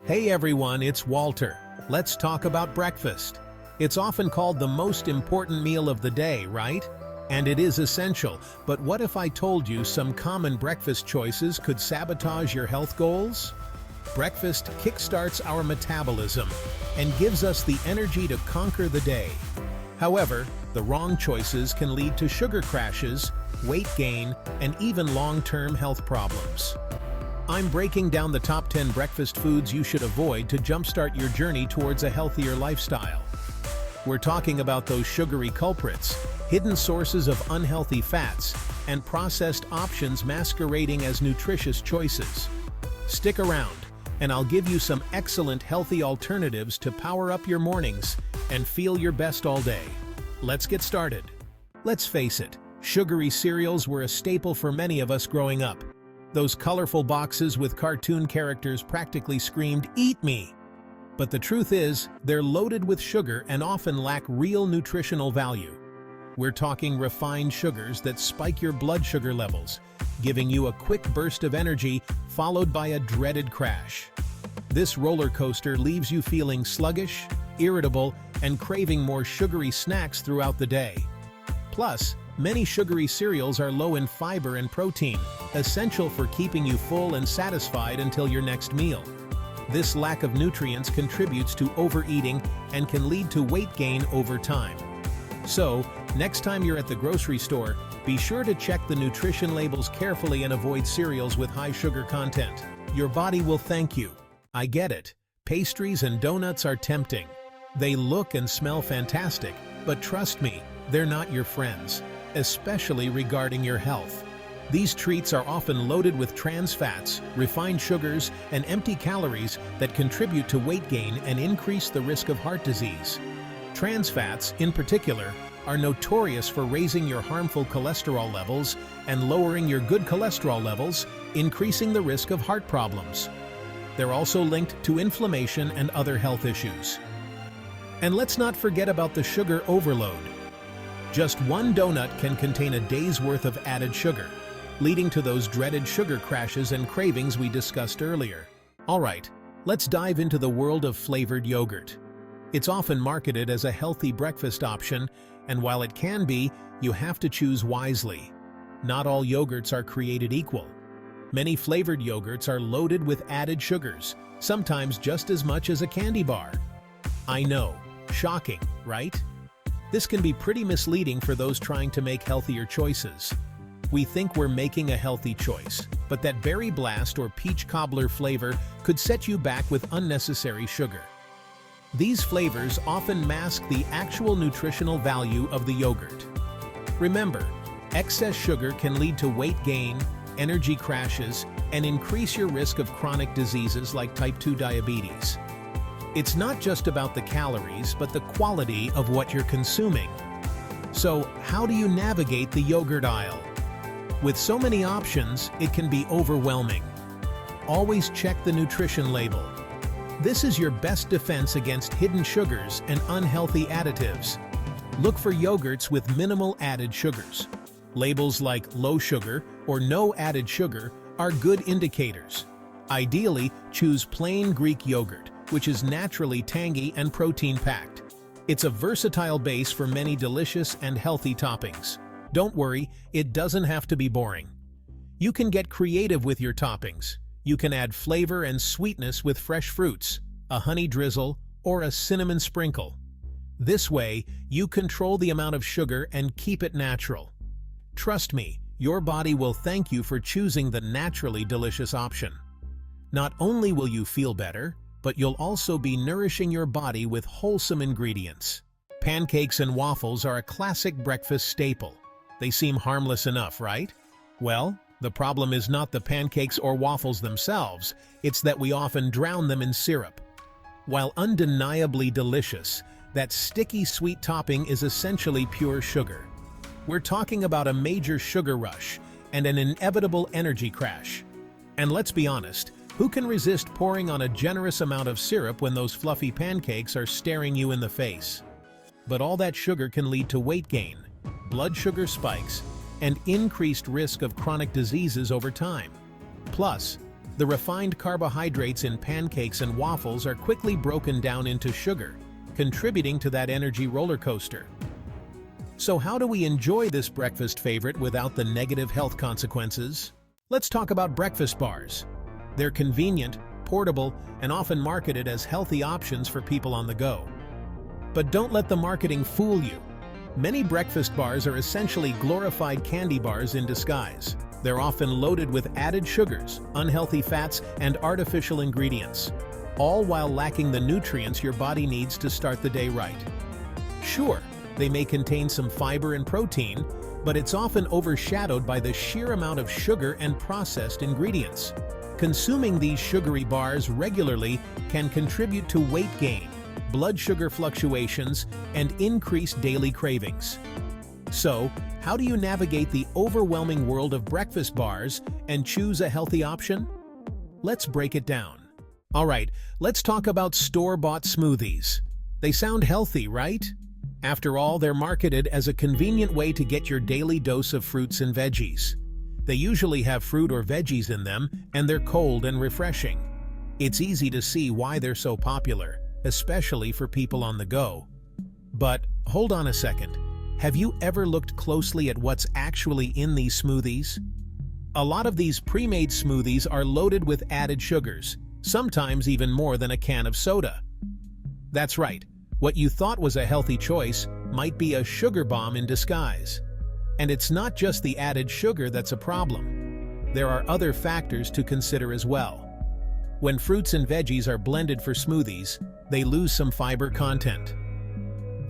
Hey everyone, it's Walter. Let's talk about breakfast. It's often called the most important meal of the day, right? And it is essential, but what if I told you some common breakfast choices could sabotage your health goals? Breakfast kickstarts our metabolism and gives us the energy to conquer the day. However, the wrong choices can lead to sugar crashes, weight gain, and even long-term health problems. I'm breaking down the top 10 breakfast foods you should avoid to jumpstart your journey towards a healthier lifestyle. We're talking about those sugary culprits, hidden sources of unhealthy fats, and processed options masquerading as nutritious choices. Stick around, and I'll give you some excellent healthy alternatives to power up your mornings and feel your best all day. Let's get started. Let's face it, sugary cereals were a staple for many of us growing up. Those colorful boxes with cartoon characters practically screamed, "Eat me!" But the truth is, they're loaded with sugar and often lack real nutritional value. We're talking refined sugars that spike your blood sugar levels, giving you a quick burst of energy followed by a dreaded crash. This roller coaster leaves you feeling sluggish, irritable, and craving more sugary snacks throughout the day. Plus, many sugary cereals are low in fiber and protein, essential for keeping you full and satisfied until your next meal. This lack of nutrients contributes to overeating and can lead to weight gain over time. So, next time you're at the grocery store, be sure to check the nutrition labels carefully and avoid cereals with high sugar content. Your body will thank you. I get it. Pastries and donuts are tempting. They look and smell fantastic, but trust me, they're not your friends, especially regarding your health. These treats are often loaded with trans fats, refined sugars, and empty calories that contribute to weight gain and increase the risk of heart disease. Trans fats, in particular, are notorious for raising your harmful cholesterol levels and lowering your good cholesterol levels, increasing the risk of heart problems. They're also linked to inflammation and other health issues. And let's not forget about the sugar overload. Just one donut can contain a day's worth of added sugar, leading to those dreaded sugar crashes and cravings we discussed earlier. Alright, let's dive into the world of flavored yogurt. It's often marketed as a healthy breakfast option, and while it can be, you have to choose wisely. Not all yogurts are created equal. Many flavored yogurts are loaded with added sugars, sometimes just as much as a candy bar. I know, shocking, right? This can be pretty misleading for those trying to make healthier choices. We think we're making a healthy choice, but that berry blast or peach cobbler flavor could set you back with unnecessary sugar. These flavors often mask the actual nutritional value of the yogurt. Remember, excess sugar can lead to weight gain, energy crashes, and increase your risk of chronic diseases like type 2 diabetes. It's not just about the calories, but the quality of what you're consuming. So, how do you navigate the yogurt aisle? With so many options, it can be overwhelming. Always check the nutrition label. This is your best defense against hidden sugars and unhealthy additives. Look for yogurts with minimal added sugars. Labels like low sugar or no added sugar are good indicators. Ideally, choose plain Greek yogurt, which is naturally tangy and protein-packed. It's a versatile base for many delicious and healthy toppings. Don't worry, it doesn't have to be boring. You can get creative with your toppings. You can add flavor and sweetness with fresh fruits, a honey drizzle, or a cinnamon sprinkle. This way, you control the amount of sugar and keep it natural. Trust me, your body will thank you for choosing the naturally delicious option. Not only will you feel better, but you'll also be nourishing your body with wholesome ingredients. Pancakes and waffles are a classic breakfast staple. They seem harmless enough, right? Well, the problem is not the pancakes or waffles themselves, it's that we often drown them in syrup. While undeniably delicious, that sticky sweet topping is essentially pure sugar. We're talking about a major sugar rush and an inevitable energy crash. And let's be honest, who can resist pouring on a generous amount of syrup when those fluffy pancakes are staring you in the face? But all that sugar can lead to weight gain, blood sugar spikes, and increased risk of chronic diseases over time. Plus, The refined carbohydrates in pancakes and waffles are quickly broken down into sugar, contributing to that energy roller coaster. So how do we enjoy this breakfast favorite without the negative health consequences? Let's talk about breakfast bars. They're convenient, portable, and often marketed as healthy options for people on the go. But don't let the marketing fool you. Many breakfast bars are essentially glorified candy bars in disguise. They're often loaded with added sugars, unhealthy fats, and artificial ingredients, all while lacking the nutrients your body needs to start the day right. Sure, they may contain some fiber and protein, but it's often overshadowed by the sheer amount of sugar and processed ingredients. Consuming these sugary bars regularly can contribute to weight gain, blood sugar fluctuations, and increased daily cravings. So, how do you navigate the overwhelming world of breakfast bars and choose a healthy option? Let's break it down. Alright, let's talk about store-bought smoothies. They sound healthy, right? After all, they're marketed as a convenient way to get your daily dose of fruits and veggies. They usually have fruit or veggies in them, and they're cold and refreshing. It's easy to see why they're so popular, especially for people on the go. But hold on a second. Have you ever looked closely at what's actually in these smoothies? A lot of these pre-made smoothies are loaded with added sugars, sometimes even more than a can of soda. That's right, what you thought was a healthy choice might be a sugar bomb in disguise. And it's not just the added sugar that's a problem. There are other factors to consider as well. When fruits and veggies are blended for smoothies, they lose some fiber content.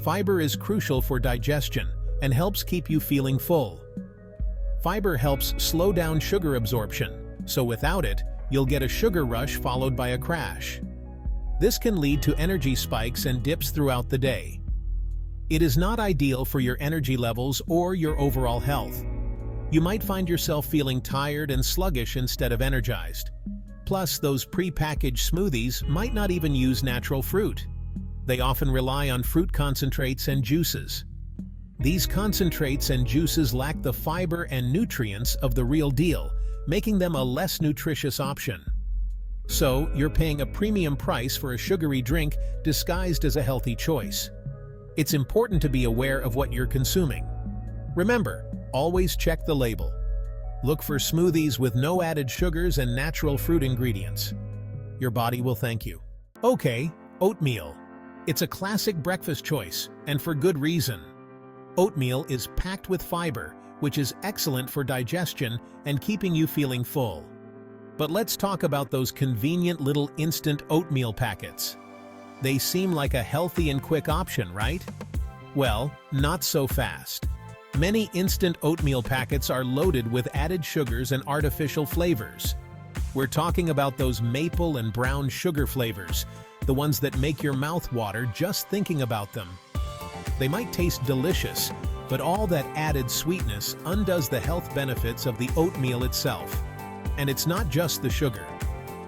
Fiber is crucial for digestion and helps keep you feeling full. Fiber helps slow down sugar absorption, so without it, you'll get a sugar rush followed by a crash. This can lead to energy spikes and dips throughout the day. It is not ideal for your energy levels or your overall health. You might find yourself feeling tired and sluggish instead of energized. Plus, those pre-packaged smoothies might not even use natural fruit. They often rely on fruit concentrates and juices. These concentrates and juices lack the fiber and nutrients of the real deal, making them a less nutritious option. So, you're paying a premium price for a sugary drink disguised as a healthy choice. It's important to be aware of what you're consuming. Remember, always check the label. Look for smoothies with no added sugars and natural fruit ingredients. Your body will thank you. Okay, oatmeal. It's a classic breakfast choice, and for good reason. Oatmeal is packed with fiber, which is excellent for digestion and keeping you feeling full. But let's talk about those convenient little instant oatmeal packets. They seem like a healthy and quick option, right? Well, not so fast. Many instant oatmeal packets are loaded with added sugars and artificial flavors. We're talking about those maple and brown sugar flavors, the ones that make your mouth water just thinking about them. They might taste delicious, but all that added sweetness undoes the health benefits of the oatmeal itself. And it's not just the sugar.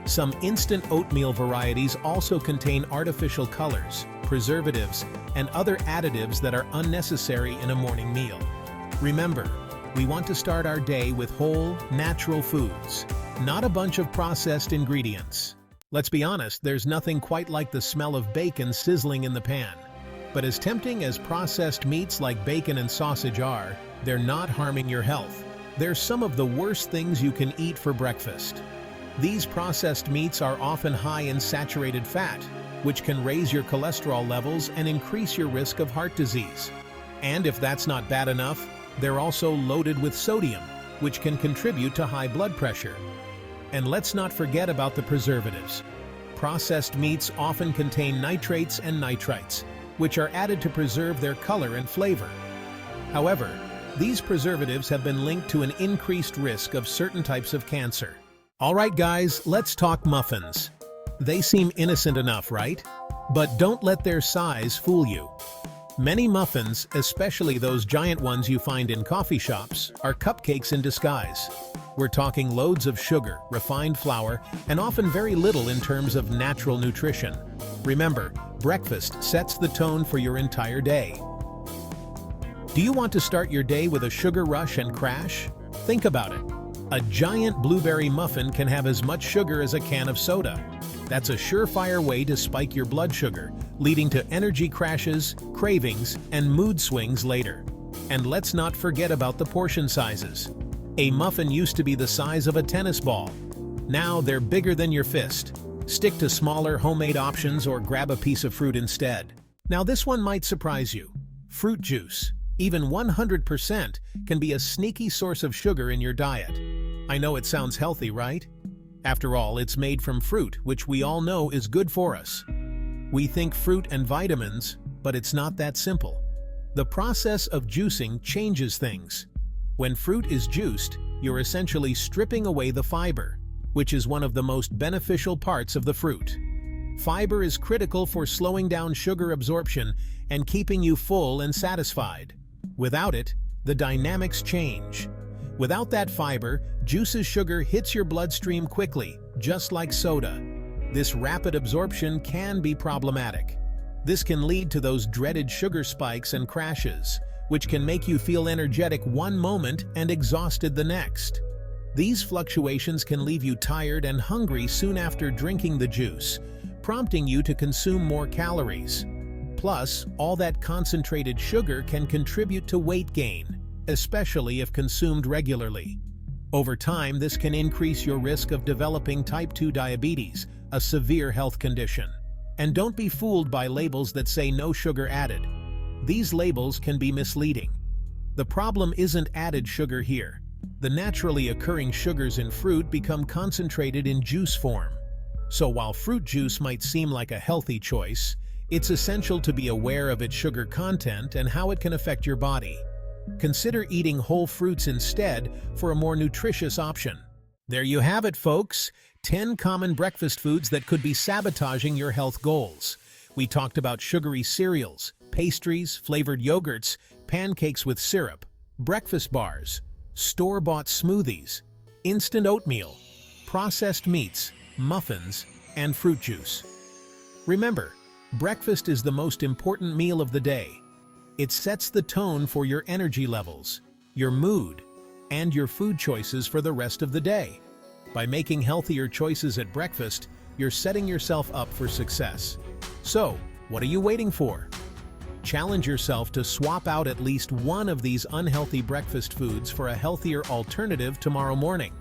Some instant oatmeal varieties also contain artificial colors, preservatives, and other additives that are unnecessary in a morning meal. Remember, we want to start our day with whole, natural foods, not a bunch of processed ingredients. Let's be honest, there's nothing quite like the smell of bacon sizzling in the pan. But as tempting as processed meats like bacon and sausage are, they're not harming your health. They're some of the worst things you can eat for breakfast. These processed meats are often high in saturated fat, which can raise your cholesterol levels and increase your risk of heart disease. And if that's not bad enough, they're also loaded with sodium, which can contribute to high blood pressure. And let's not forget about the preservatives. Processed meats often contain nitrates and nitrites, which are added to preserve their color and flavor. However, these preservatives have been linked to an increased risk of certain types of cancer. Alright guys, let's talk muffins. They seem innocent enough, right? But don't let their size fool you. Many muffins, especially those giant ones you find in coffee shops, are cupcakes in disguise. We're talking loads of sugar, refined flour, and often very little in terms of natural nutrition. Remember, breakfast sets the tone for your entire day. Do you want to start your day with a sugar rush and crash? Think about it. A giant blueberry muffin can have as much sugar as a can of soda. That's a surefire way to spike your blood sugar, leading to energy crashes, cravings, and mood swings later. And let's not forget about the portion sizes. A muffin used to be the size of a tennis ball. Now they're bigger than your fist. Stick to smaller homemade options or grab a piece of fruit instead. Now this one might surprise you. Fruit juice, even 100%, can be a sneaky source of sugar in your diet. I know it sounds healthy, right? After all, it's made from fruit, which we all know is good for us. We think fruit and vitamins, but it's not that simple. The process of juicing changes things. When fruit is juiced, you're essentially stripping away the fiber, which is one of the most beneficial parts of the fruit. Fiber is critical for slowing down sugar absorption and keeping you full and satisfied. Without it, the dynamics change. Without that fiber, juice's sugar hits your bloodstream quickly, just like soda. This rapid absorption can be problematic. This can lead to those dreaded sugar spikes and crashes, which can make you feel energetic one moment and exhausted the next. These fluctuations can leave you tired and hungry soon after drinking the juice, prompting you to consume more calories. Plus, all that concentrated sugar can contribute to weight gain, especially if consumed regularly. Over time, this can increase your risk of developing type 2 diabetes, a severe health condition. And don't be fooled by labels that say no sugar added. These labels can be misleading. The problem isn't added sugar here. The naturally occurring sugars in fruit become concentrated in juice form. So while fruit juice might seem like a healthy choice, it's essential to be aware of its sugar content and how it can affect your body. Consider eating whole fruits instead for a more nutritious option. There you have it, folks. 10 common breakfast foods that could be sabotaging your health goals. We talked about sugary cereals, pastries, flavored yogurts, pancakes with syrup, breakfast bars, store-bought smoothies, instant oatmeal, processed meats, muffins, and fruit juice. Remember, breakfast is the most important meal of the day. It sets the tone for your energy levels, your mood, and your food choices for the rest of the day. By making healthier choices at breakfast, you're setting yourself up for success. So, what are you waiting for? Challenge yourself to swap out at least one of these unhealthy breakfast foods for a healthier alternative tomorrow morning.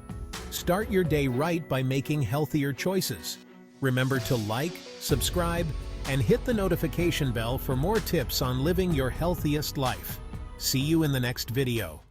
Start your day right by making healthier choices. Remember to like, subscribe, and hit the notification bell for more tips on living your healthiest life. See you in the next video.